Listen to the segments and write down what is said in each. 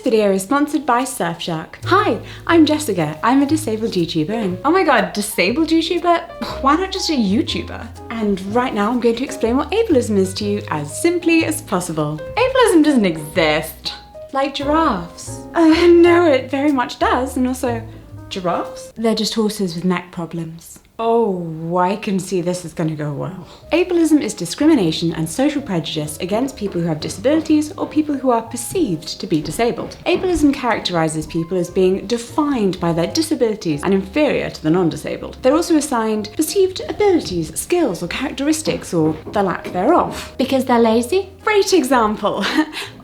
This video is sponsored by Surfshark. Hi, I'm Jessica. I'm a disabled YouTuber and oh my god, disabled YouTuber? Why not just a YouTuber? And right now I'm going to explain what ableism is to you as simply as possible. Ableism doesn't exist. Like giraffes. No, it very much does, and also, giraffes? They're just horses with neck problems. Oh, I can see this is going to go well. Ableism is discrimination and social prejudice against people who have disabilities or people who are perceived to be disabled. Ableism characterises people as being defined by their disabilities and inferior to the non-disabled. They're also assigned perceived abilities, skills or characteristics or the lack thereof. Because they're lazy? Great example.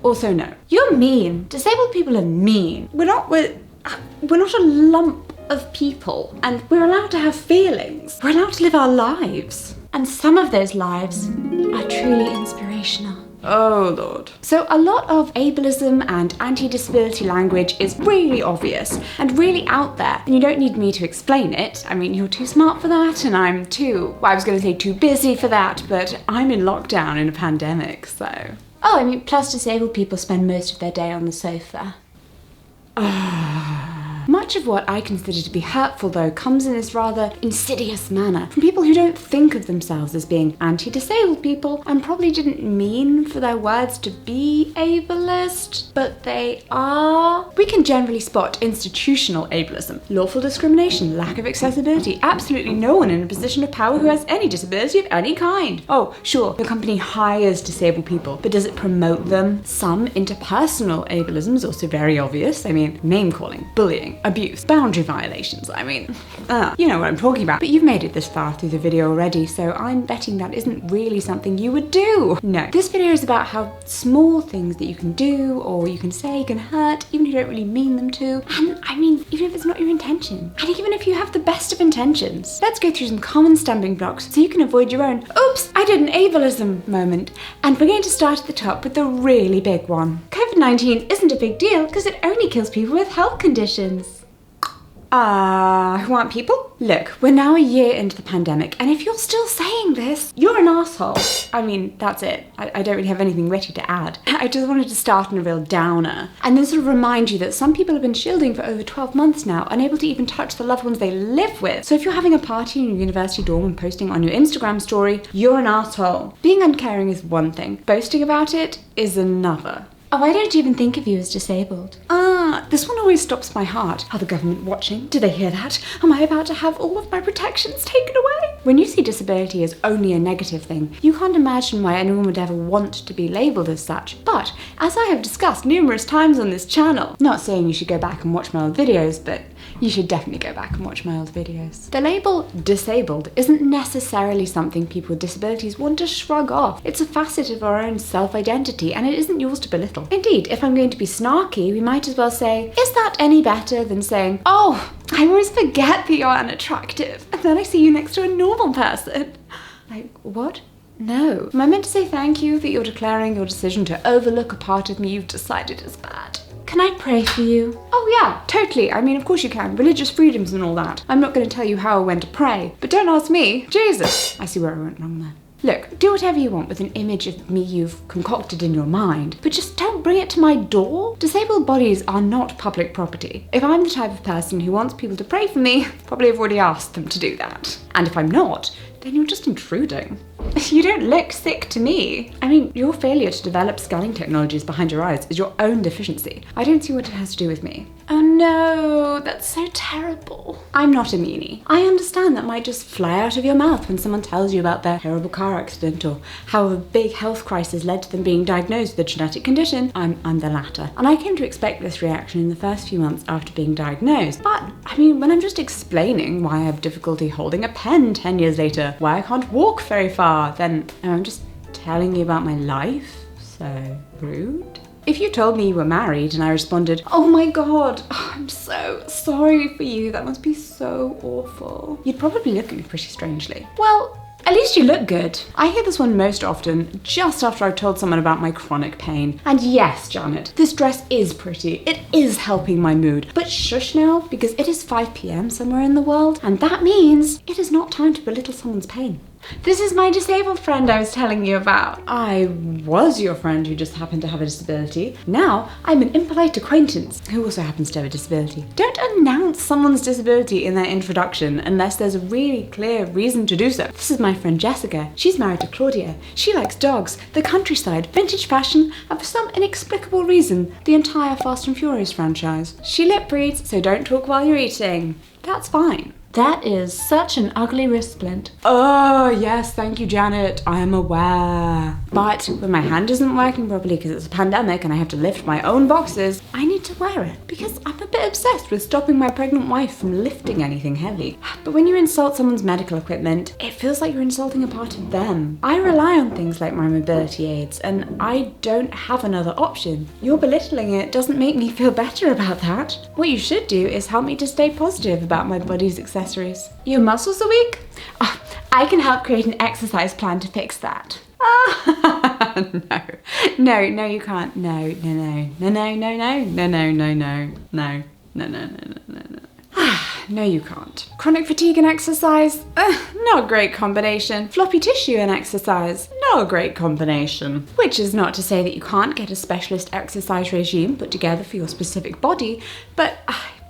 Also no. You're mean. Disabled people are mean. We're not a lump of people, and we're allowed to have feelings. We're allowed to live our lives. And some of those lives are truly inspirational. Oh Lord. So a lot of ableism and anti-disability language is really obvious and really out there, and you don't need me to explain it. I mean, you're too smart for that, and I'm too, well, I was going to say too busy for that, but I'm in lockdown in a pandemic, so. Oh, I mean, plus disabled people spend most of their day on the sofa. Much of what I consider to be hurtful, though, comes in this rather insidious manner from people who don't think of themselves as being anti-disabled people and probably didn't mean for their words to be ableist, but they are. We can generally spot institutional ableism, lawful discrimination, lack of accessibility, absolutely no one in a position of power who has any disability of any kind. Oh, sure, your company hires disabled people, but does it promote them? Some interpersonal ableism is also very obvious. I mean, name-calling, bullying, abuse, boundary violations, I mean, you know what I'm talking about. But you've made it this far through the video already, so I'm betting that isn't really something you would do. No, this video is about how small things that you can do or you can say can hurt, even if you don't really mean them to. And I mean, even if it's not your intention. And even if you have the best of intentions. Let's go through some common stumbling blocks so you can avoid your own, oops, I did an ableism moment. And we're going to start at the top with the really big one. COVID-19 isn't a big deal because it only kills people with health conditions. Who aren't people? Look, we're now a year into the pandemic, and if you're still saying this, you're an asshole. I mean, that's it. I don't really have anything witty to add. I just wanted to start on a real downer, and then sort of remind you that some people have been shielding for over 12 months now, unable to even touch the loved ones they live with. So if you're having a party in your university dorm and posting on your Instagram story, you're an asshole. Being uncaring is one thing. Boasting about it is another. Oh, I don't even think of you as disabled. This one always stops my heart. Are the government watching? Do they hear that? Am I about to have all of my protections taken away? When you see disability as only a negative thing, you can't imagine why anyone would ever want to be labelled as such. But, as I have discussed numerous times on this channel, not saying you should go back and watch my old videos, but you should definitely go back and watch my old videos. The label disabled isn't necessarily something people with disabilities want to shrug off. It's a facet of our own self-identity, and it isn't yours to belittle. Indeed, if I'm going to be snarky, we might as well say, is that any better than saying, oh, I always forget that you're unattractive, and then I see you next to a normal person. Like, what? No. Am I meant to say thank you that you're declaring your decision to overlook a part of me you've decided is bad? Can I pray for you? Oh yeah, totally. I mean, of course you can. Religious freedoms and all that. I'm not going to tell you how or when to pray, but don't ask me. Jesus. I see where I went wrong there. Look, do whatever you want with an image of me you've concocted in your mind, but just don't bring it to my door. Disabled bodies are not public property. If I'm the type of person who wants people to pray for me, probably have already asked them to do that. And if I'm not, then you're just intruding. You don't look sick to me. I mean, your failure to develop scanning technologies behind your eyes is your own deficiency. I don't see what it has to do with me. Oh no, that's so terrible. I'm not a meanie. I understand that might just fly out of your mouth when someone tells you about their terrible car accident or how a big health crisis led to them being diagnosed with a genetic condition. I'm the latter. And I came to expect this reaction in the first few months after being diagnosed. But, I mean, when I'm just explaining why I have difficulty holding a pen 10 years later, why I can't walk very far, then I'm just telling you about my life. So rude. If you told me you were married and I responded, oh my god, I'm so sorry for you, that must be so awful, you'd probably look at me pretty strangely. Well, at least you look good. I hear this one most often just after I've told someone about my chronic pain. And yes, Janet, this dress is pretty. It is helping my mood. But shush now, because it is 5 p.m. somewhere in the world, and that means it is not time to belittle someone's pain. This is my disabled friend I was telling you about. I was your friend who just happened to have a disability. Now I'm an impolite acquaintance who also happens to have a disability. Don't announce someone's disability in their introduction unless there's a really clear reason to do so. This is my friend Jessica. She's married to Claudia. She likes dogs, the countryside, vintage fashion, and for some inexplicable reason, the entire Fast and Furious franchise. She lip reads, so don't talk while you're eating. That's fine. That is such an ugly wrist splint. Oh, yes, thank you, Janet. I am aware. But when my hand isn't working properly because it's a pandemic and I have to lift my own boxes, I need to wear it because I'm a bit obsessed with stopping my pregnant wife from lifting anything heavy. But when you insult someone's medical equipment, it feels like you're insulting a part of them. I rely on things like my mobility aids and I don't have another option. Your belittling it doesn't make me feel better about that. What you should do is help me to stay positive about my body's accessories. Your muscles are weak? Oh, I can help create an exercise plan to fix that. No, you can't. No. No, you can't. Chronic fatigue and exercise? Not a great combination. Floppy tissue and exercise? Not a great combination. Which is not to say that you can't get a specialist exercise regime put together for your specific body, but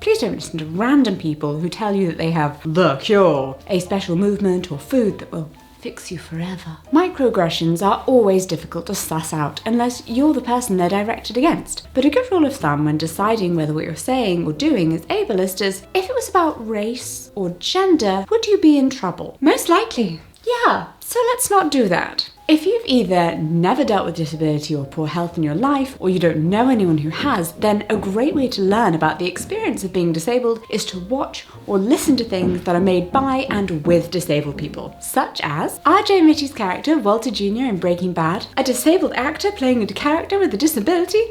please don't listen to random people who tell you that they have the cure, a special movement or food that will fix you forever. Microaggressions are always difficult to suss out unless you're the person they're directed against. But a good rule of thumb when deciding whether what you're saying or doing is ableist is, if it was about race or gender, would you be in trouble? Most likely. Yeah, so let's not do that. If you've either never dealt with disability or poor health in your life, or you don't know anyone who has, then a great way to learn about the experience of being disabled is to watch or listen to things that are made by and with disabled people, such as R.J. Mitty's character, Walter Jr. in Breaking Bad, a disabled actor playing a character with a disability,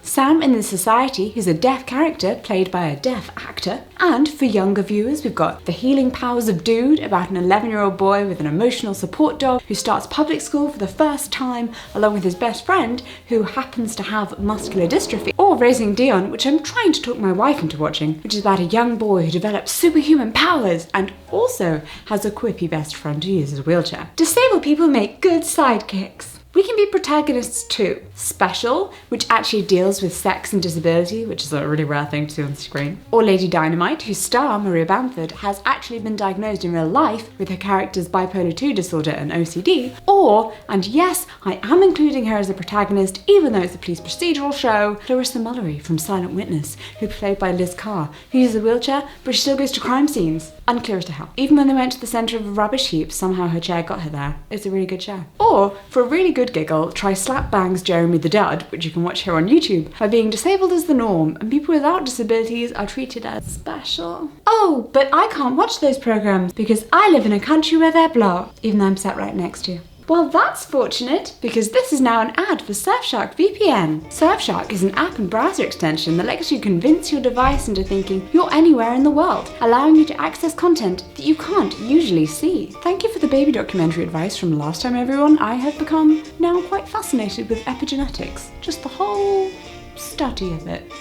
Sam in The Society, who's a deaf character played by a deaf actor. And for younger viewers, we've got The Healing Powers of Dude, about an 11-year-old boy with an emotional support dog who starts public school for the first time along with his best friend who happens to have muscular dystrophy. Or Raising Dion, which I'm trying to talk my wife into watching, which is about a young boy who develops superhuman powers and also has a quippy best friend who uses a wheelchair. Disabled people make good sidekicks. We can be protagonists too. Special, which actually deals with sex and disability, which is a really rare thing to see on screen. Or Lady Dynamite, whose star, Maria Bamford, has actually been diagnosed in real life with her character's bipolar 2 disorder and OCD. Or, and yes, I am including her as a protagonist, even though it's a police procedural show, Clarissa Mullery from Silent Witness, who's played by Liz Carr, who uses a wheelchair, but she still goes to crime scenes. Unclear as to how. Even when they went to the centre of a rubbish heap, somehow her chair got her there. It's a really good show. Or, for a really good giggle, try Slap Bang's Jeremy the Dud, which you can watch here on YouTube, where being disabled is the norm and people without disabilities are treated as special. Oh, but I can't watch those programmes because I live in a country where they're blocked, even though I'm sat right next to you. Well, that's fortunate, because this is now an ad for Surfshark VPN. Surfshark is an app and browser extension that lets you convince your device into thinking you're anywhere in the world, allowing you to access content that you can't usually see. Thank you for the baby documentary advice from last time, everyone. I have become now quite fascinated with epigenetics, just the whole study of it.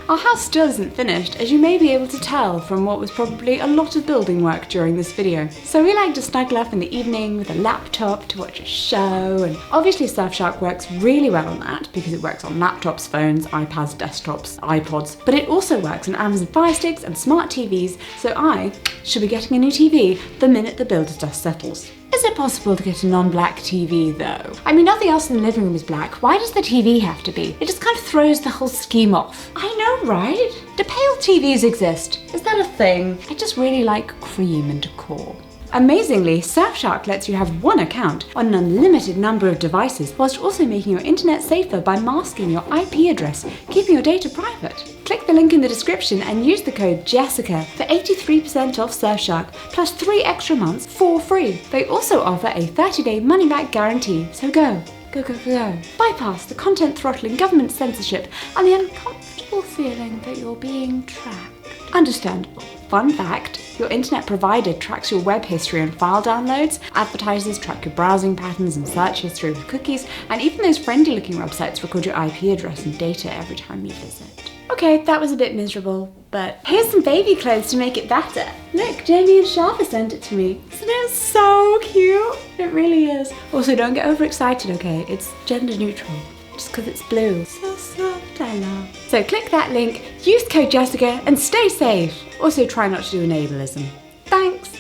Our house still isn't finished, as you may be able to tell from what was probably a lot of building work during this video. So we like to snuggle up in the evening with a laptop to watch a show, and obviously Surfshark works really well on that because it works on laptops, phones, iPads, desktops, iPods, but it also works on Amazon Fire Sticks and smart TVs, so I should be getting a new TV the minute the builder's dust settles. Is it possible to get a non-black TV though? I mean, nothing else in the living room is black. Why does the TV have to be? It just kind of throws the whole scheme off. I know, right? Do pale TVs exist? Is that a thing? I just really like cream and decor. Amazingly, Surfshark lets you have one account on an unlimited number of devices, whilst also making your internet safer by masking your IP address, keeping your data private. Click the link in the description and use the code JESSICA for 83% off Surfshark, plus 3 extra months for free. They also offer a 30-day money-back guarantee, so go. Bypass the content throttling, government censorship, and the uncomfortable feeling that you're being tracked. Understandable. Fun fact, your internet provider tracks your web history and file downloads, advertisers track your browsing patterns and search history with cookies, and even those friendly looking websites record your IP address and data every time you visit. Okay, that was a bit miserable, but here's some baby clothes to make it better. Look, Jamie and Sharpa sent it to me. Isn't it so cute? It really is. Also, don't get overexcited, okay? It's gender neutral. Just because it's blue. So soft, I love. So click that link, use code Jessica, and stay safe. Also, try not to do an ableism. Thanks.